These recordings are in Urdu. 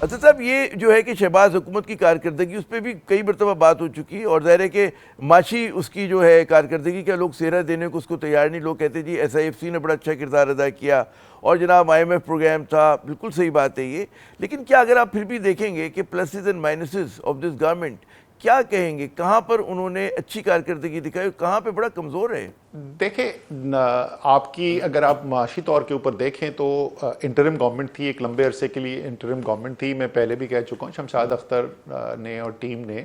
اچھا صاحب، یہ جو ہے کہ شہباز حکومت کی کارکردگی اس پہ بھی کئی مرتبہ بات ہو چکی، اور ظاہر ہے کہ معاشی اس کی جو ہے کارکردگی کا لوگ سہرا دینے کو اس کو تیار نہیں. لوگ کہتے جی ایس آئی ایف سی نے بڑا اچھا کردار ادا کیا، اور جناب آئی ایم ایف پروگرام تھا. بالکل صحیح بات ہے یہ. لیکن کیا اگر آپ پھر بھی دیکھیں گے کہ pluses and minuses of this government, کیا کہیں گے کہاں پر انہوں نے اچھی کارکردگی دکھائی، کہاں پہ بڑا کمزور ہے؟ دیکھیں آپ کی اگر آپ معاشی طور کے اوپر دیکھیں تو انٹرم گورنمنٹ تھی، ایک لمبے عرصے کے لیے انٹرم گورنمنٹ تھی. میں پہلے بھی کہہ چکا ہوں، شمشاد اختر نے اور ٹیم نے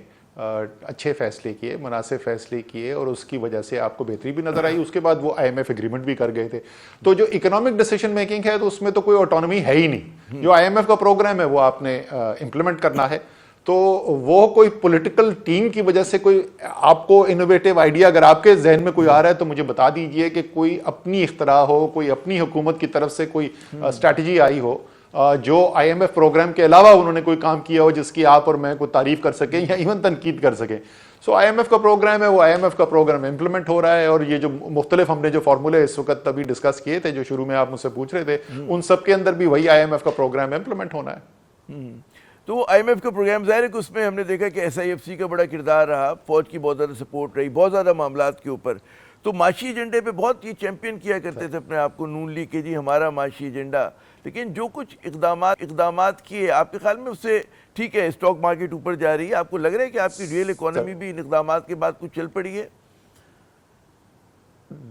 اچھے فیصلے کیے، مناسب فیصلے کیے، اور اس کی وجہ سے آپ کو بہتری بھی نظر آئی. اس کے بعد وہ آئی ایم ایف ایگریمنٹ بھی کر گئے تھے. تو جو اکنامک ڈیسیشن میکنگ ہے تو اس میں تو کوئی آٹونومی ہے ہی نہیں. جو آئی ایم ایف کا پروگرام ہے وہ آپ نے امپلیمنٹ کرنا ہے. تو وہ کوئی پولیٹیکل ٹیم کی وجہ سے کوئی آپ کو انوویٹیو آئیڈیا اگر آپ کے ذہن میں کوئی آ رہا ہے تو مجھے بتا دیجئے کہ کوئی اپنی اختراع ہو، کوئی اپنی حکومت کی طرف سے کوئی اسٹریٹجی آئی ہو جو آئی ایم ایف پروگرام کے علاوہ انہوں نے کوئی کام کیا ہو جس کی آپ اور میں کوئی تعریف کر سکیں یا ایون تنقید کر سکیں. سو آئی ایم ایف کا پروگرام ہے، وہ آئی ایم ایف کا پروگرام امپلیمنٹ ہو رہا ہے. اور یہ جو مختلف ہم نے جو فارمولے اس وقت ابھی ڈسکس کیے تھے، جو شروع میں آپ مجھ سے پوچھ رہے تھے، ان سب کے اندر بھی وہی آئی ایم ایف کا پروگرام امپلیمنٹ ہونا ہے. تو آئی ایم ایف کا پروگرام ظاہر ہے کہ اس میں ہم نے دیکھا کہ ایس آئی ایف سی کا بڑا کردار رہا، فوج کی بہت زیادہ سپورٹ رہی، بہت زیادہ معاملات کے اوپر. تو معاشی ایجنڈے پہ بہت یہ چیمپئن کیا کرتے تھے اپنے آپ کو نون لیگ کے، جی ہمارا معاشی ایجنڈا. لیکن جو کچھ اقدامات کیے، آپ کے خیال میں اس سے ٹھیک ہے اسٹاک مارکیٹ اوپر جا رہی ہے، آپ کو لگ رہا ہے کہ آپ کی ریئل اکانومی بھی ان اقدامات کے بعد کچھ چل پڑی ہے؟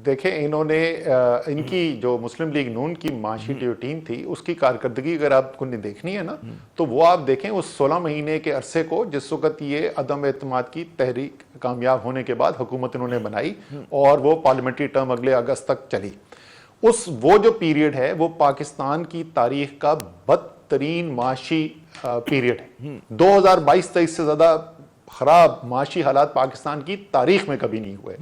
دیکھیں انہوں نے ان کی جو مسلم لیگ نون کی معاشی جو ٹیم تھی اس کی کارکردگی اگر آپ کو دیکھنی ہے نا تو وہ آپ دیکھیں اس 16 مہینے کے عرصے کو جس وقت یہ عدم اعتماد کی تحریک کامیاب ہونے کے بعد حکومت انہوں نے بنائی اور وہ پارلیمنٹری ٹرم اگلے اگست تک چلی. وہ جو پیریڈ ہے وہ پاکستان کی تاریخ کا بدترین معاشی پیریڈ ہے. 2022-23 سے زیادہ خراب معاشی حالات پاکستان کی تاریخ میں کبھی نہیں ہوئے.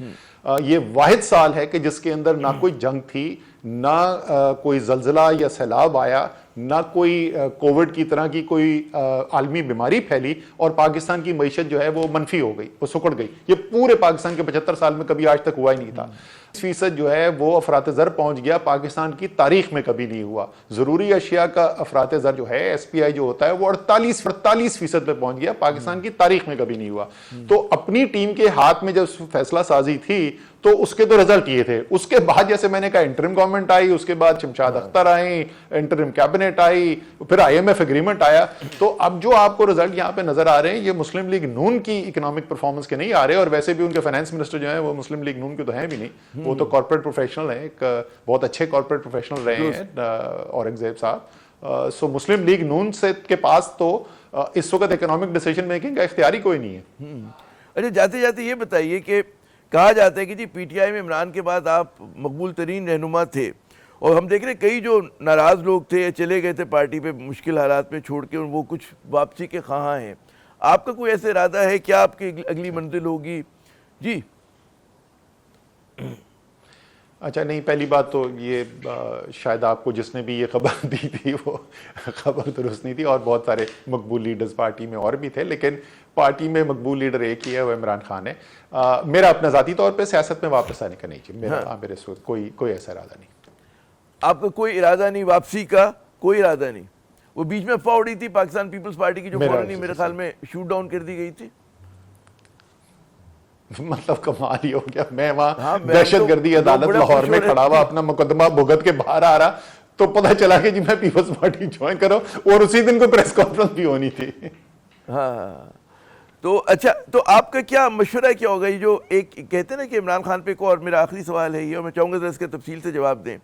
یہ واحد سال ہے کہ جس کے اندر نہ کوئی جنگ تھی، نہ کوئی زلزلہ یا سیلاب آیا، نہ کوئی کووڈ کی طرح کی کوئی عالمی بیماری پھیلی، اور پاکستان کی معیشت جو ہے وہ منفی ہو گئی، وہ سکڑ گئی. یہ پورے پاکستان کے 75 سال میں کبھی آج تک ہوا ہی نہیں تھا. 20% جو ہے وہ افراط زر پہنچ گیا، پاکستان کی تاریخ میں کبھی نہیں ہوا. ضروری اشیاء کا افراط زر جو ہے ایس پی آئی جو ہوتا ہے وہ 48% پہ پہنچ گیا، پاکستان کی تاریخ میں کبھی نہیں ہوا. تو اپنی ٹیم کے ہاتھ میں جب فیصلہ سازی تھی تو اس کے تو رزلٹ یہ تھے. اس کے بعد جیسے میں نے کہا انٹرم گورنمنٹ آئی، اس کے بعد شمشاد اختر آئیں، انٹرم کیبنٹ آئی، پھر آئی ایم ایف ایگریمنٹ آیا. تو اب جو آپ کو رزلٹ یہاں پہ نظر آ رہے ہیں یہ مسلم لیگ نون کی اکنامک پرفارمنس کے نہیں آ رہے. اور ویسے بھی ان کے فائنانس منسٹر جو ہیں وہ مسلم لیگ نون کے تو ہیں بھی نہیں، وہ تو کارپوریٹ پروفیشنل ہیں، ایک بہت اچھے کارپوریٹ پروفیشنل رہے ہیں اورنگزیب صاحب. سو مسلم لیگ نون سے کے پاس تو اس وقت اکنامک ڈیسیژن میکنگ کا اختیار ہی کوئی نہیں ہے. اچھا جاتے جاتے یہ بتائیے کہ کہا جاتا ہے کہ جی پی ٹی آئی میں عمران کے بعد آپ مقبول ترین رہنما تھے، اور ہم دیکھ رہے کئی جو ناراض لوگ تھے چلے گئے تھے پارٹی پہ مشکل حالات میں چھوڑ کے، وہ کچھ واپسی کے خواہاں ہیں. آپ کا کوئی ایسا ارادہ ہے؟ کیا آپ کی اگلی منزل ہوگی؟ جی اچھا نہیں، پہلی بات تو یہ شاید آپ کو جس نے بھی یہ خبر دی تھی وہ خبر درست نہیں تھی، اور بہت سارے مقبول لیڈرز پارٹی میں اور بھی تھے، لیکن پارٹی میں مقبول لیڈر ایک ہی ہے، وہ عمران خان ہے. میرا اپنا ذاتی طور پہ سیاست میں واپس آنے کا نہیں چاہیے، میرے کوئی ایسا ارادہ نہیں. آپ کا کوئی ارادہ نہیں واپسی کا؟ کوئی ارادہ نہیں؟ وہ بیچ میں افواہ اڑی تھی پاکستان پیپلز پارٹی کی جو فوراً ہی میرے خیال میں شوٹ ڈاؤن کر دی گئی تھی. مطلب کمال ہی ہو گیا. میں وہاں دہشت گردی عدالت لاہور میں کھڑا ہوا اپنا مقدمہ بھگت کے باہر آ رہا تو پتہ چلا کہ جی میں پیپلز پارٹی جوائن کرو، اور اسی دن کو پریس کانفرنس بھی ہونی تھی. ہاں تو اچھا، تو آپ کا کیا مشورہ کیا ہوگا؟ یہ جو ایک کہتے ہیں نا کہ عمران خان پہ کو، اور میرا آخری سوال ہے یہ، اور میں چاہوں گا ذرا اس کے تفصیل سے جواب دیں،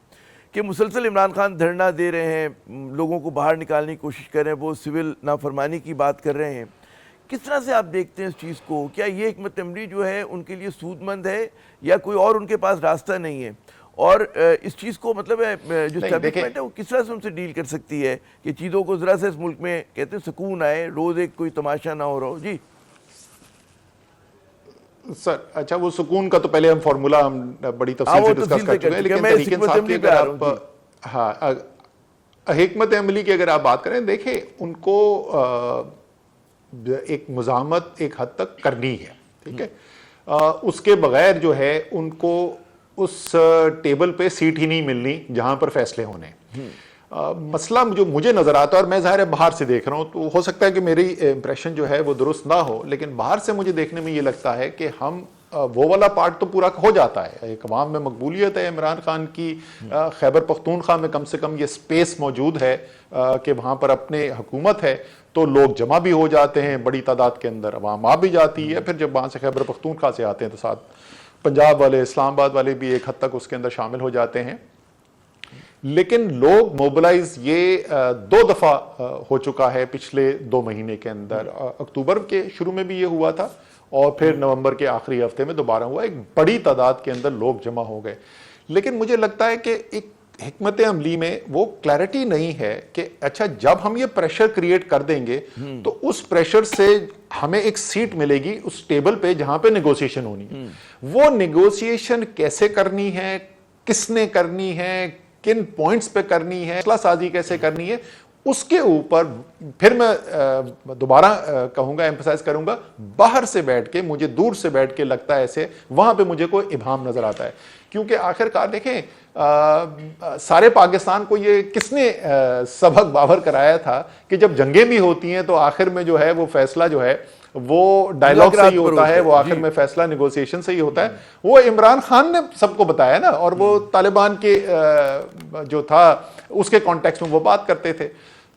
کہ مسلسل عمران خان دھرنا دے رہے ہیں، لوگوں کو باہر نکالنے کی کوشش کر رہے ہیں، وہ سول نافرمانی کی بات کر رہے ہیں. کس طرح سے آپ دیکھتے ہیں اس چیز کو؟ کیا یہ حکمت عملی جو ہے ان کے لیے سود مند ہے، یا کوئی اور ان کے پاس راستہ نہیں ہے؟ اور اس چیز کو مطلب ہے جو اسٹیبلشمنٹ ہے وہ کس طرح سے ان سے ڈیل کر سکتی ہے کہ چیزوں کو ذرا سے اس ملک میں کہتے ہیں سکون آئے، روز ایک کوئی تماشا نہ ہو رہا ہو؟ جی سر اچھا، وہ سکون کا تو پہلے ہم فارمولا ہم بڑی تفصیل سے ڈسکس کر چکے ہیں، لیکن تحریک انصاف کی اگر آپ حکمت عملی کی اگر آپ بات کریں، دیکھیں ان کو ایک مزاحمت ایک حد تک کرنی ہے، ٹھیک ہے. اس کے بغیر جو ہے ان کو اس ٹیبل پہ سیٹ ہی نہیں ملنی جہاں پر فیصلے ہونے. مسئلہ جو مجھے نظر آتا ہے، اور میں ظاہر ہے باہر سے دیکھ رہا ہوں، تو ہو سکتا ہے کہ میری امپریشن جو ہے وہ درست نہ ہو، لیکن باہر سے مجھے دیکھنے میں یہ لگتا ہے کہ ہم وہ والا پارٹ تو پورا ہو جاتا ہے، ایک عوام میں مقبولیت ہے عمران خان کی، خیبر پختونخوا میں کم سے کم یہ سپیس موجود ہے کہ وہاں پر اپنے حکومت ہے، تو لوگ جمع بھی ہو جاتے ہیں بڑی تعداد کے اندر، عوام آ بھی جاتی ہے، پھر جب وہاں سے خیبر پختونخوا سے آتے ہیں تو ساتھ پنجاب والے، اسلام آباد والے بھی ایک حد تک اس کے اندر شامل ہو جاتے ہیں۔ لیکن لوگ موبلائز یہ 2 دفعہ ہو چکا ہے پچھلے 2 مہینے کے اندر، اکتوبر کے شروع میں بھی یہ ہوا تھا اور پھر نومبر کے آخری ہفتے میں دوبارہ ہوا، ایک بڑی تعداد کے اندر لوگ جمع ہو گئے۔ لیکن مجھے لگتا ہے کہ ایک حکمت عملی میں وہ کلیرٹی نہیں ہے کہ اچھا جب ہم یہ پریشر کریٹ کر دیں گے تو اس پریشر سے ہمیں ایک سیٹ ملے گی اس ٹیبل پہ جہاں پہ نیگوسیشن ہونی ہے، وہ نیگوسیشن کیسے کرنی ہے، کس نے کرنی ہے، کن پوائنٹس پہ کرنی ہے، فیصلہ سازی کیسے کرنی ہے، اس کے اوپر پھر میں دوبارہ کہوں گا، ایمفسائز کروں گا، باہر سے بیٹھ کے، مجھے دور سے بیٹھ کے لگتا ہے ایسے، وہاں پہ مجھے کوئی ابہام نظر آتا ہے، کیونکہ آخر کار دیکھیں سارے پاکستان کو یہ کس نے سبق باور کرایا تھا کہ جب جنگیں بھی ہوتی ہیں تو آخر میں جو ہے وہ فیصلہ جو ہے وہ ڈائلاگ سے ہی ہوتا ہے، وہ آخر میں فیصلہ نیگوسیشن سے ہی ہوتا ہے۔ وہ عمران خان نے سب کو بتایا نا، اور وہ طالبان کے جو تھا اس کے کانٹیکس میں وہ بات کرتے تھے،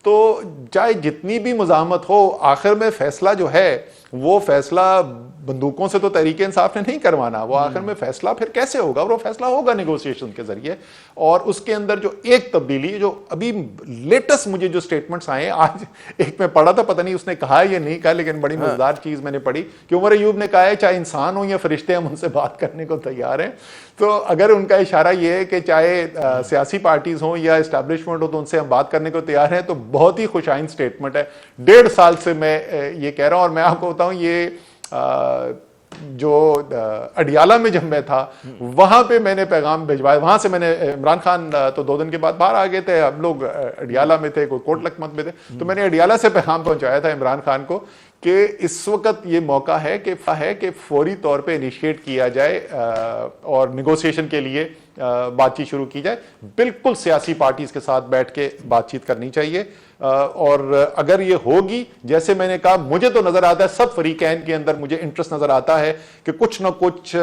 تو چاہے جتنی بھی مزاحمت ہو، آخر میں فیصلہ جو ہے وہ فیصلہ بندوقوں سے تو تحریک انصاف نے نہیں کروانا، وہ آخر میں فیصلہ پھر کیسے ہوگا، اور وہ فیصلہ ہوگا نیگوسیشن کے ذریعے۔ اور اس کے اندر جو ایک تبدیلی جو ابھی لیٹسٹ مجھے جو سٹیٹمنٹس آئے ہیں، آج ایک میں پڑھا تھا، پتہ نہیں اس نے کہا یا نہیں کہا، لیکن بڑی مزیدار چیز میں نے پڑھی کہ عمر ایوب نے کہا ہے چاہے انسان ہو یا فرشتے ہم ان سے بات کرنے کو تیار ہیں۔ تو اگر ان کا اشارہ یہ ہے کہ چاہے سیاسی پارٹیز ہوں یا اسٹیبلشمنٹ ہو تو ان سے ہم بات کرنے کو تیار ہیں، تو بہت ہی خوش آئند سٹیٹمنٹ ہے۔ 1.5 سال سے میں یہ کہہ رہا ہوں، اور میں آپ کو بتاؤں یہ جو اڈیالہ میں جب میں تھا وہاں پہ میں نے پیغام بھجوایا، وہاں سے میں نے، عمران خان تو 2 دن کے بعد باہر آ گئے تھے، ہم لوگ اڈیالہ میں تھے، کوئی کوٹ لکھمت میں تھے، تو میں نے اڈیالہ سے پیغام پہنچایا تھا عمران خان کو کہ اس وقت یہ موقع ہے کہ فوری طور پہ انیشیٹ کیا جائے اور نیگوسیشن کے لیے بات چیت شروع کی جائے، بالکل سیاسی پارٹیز کے ساتھ بیٹھ کے بات چیت کرنی چاہیے، اور اگر یہ ہوگی، جیسے میں نے کہا، مجھے تو نظر آتا ہے سب فریقین کے اندر مجھے انٹرسٹ نظر آتا ہے کہ کچھ نہ کچھ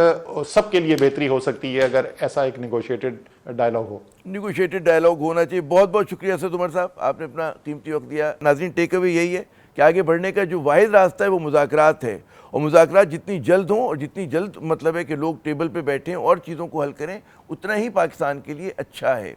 سب کے لیے بہتری ہو سکتی ہے اگر ایسا ایک نیگوشیٹڈ ڈائلاگ ہو۔ نیگوشیٹڈ ڈائلاگ ہونا چاہیے۔ بہت بہت شکریہ اسد عمر صاحب، آپ نے اپنا قیمتی وقت دیا۔ ناظرین، ٹیک اوے یہی ہے کہ آگے بڑھنے کا جو واحد راستہ ہے وہ مذاکرات ہے، اور مذاکرات جتنی جلد ہوں اور جتنی جلد مطلب ہے کہ لوگ ٹیبل پہ بیٹھیں اور چیزوں کو حل کریں، اتنا ہی پاکستان کے لیے اچھا ہے۔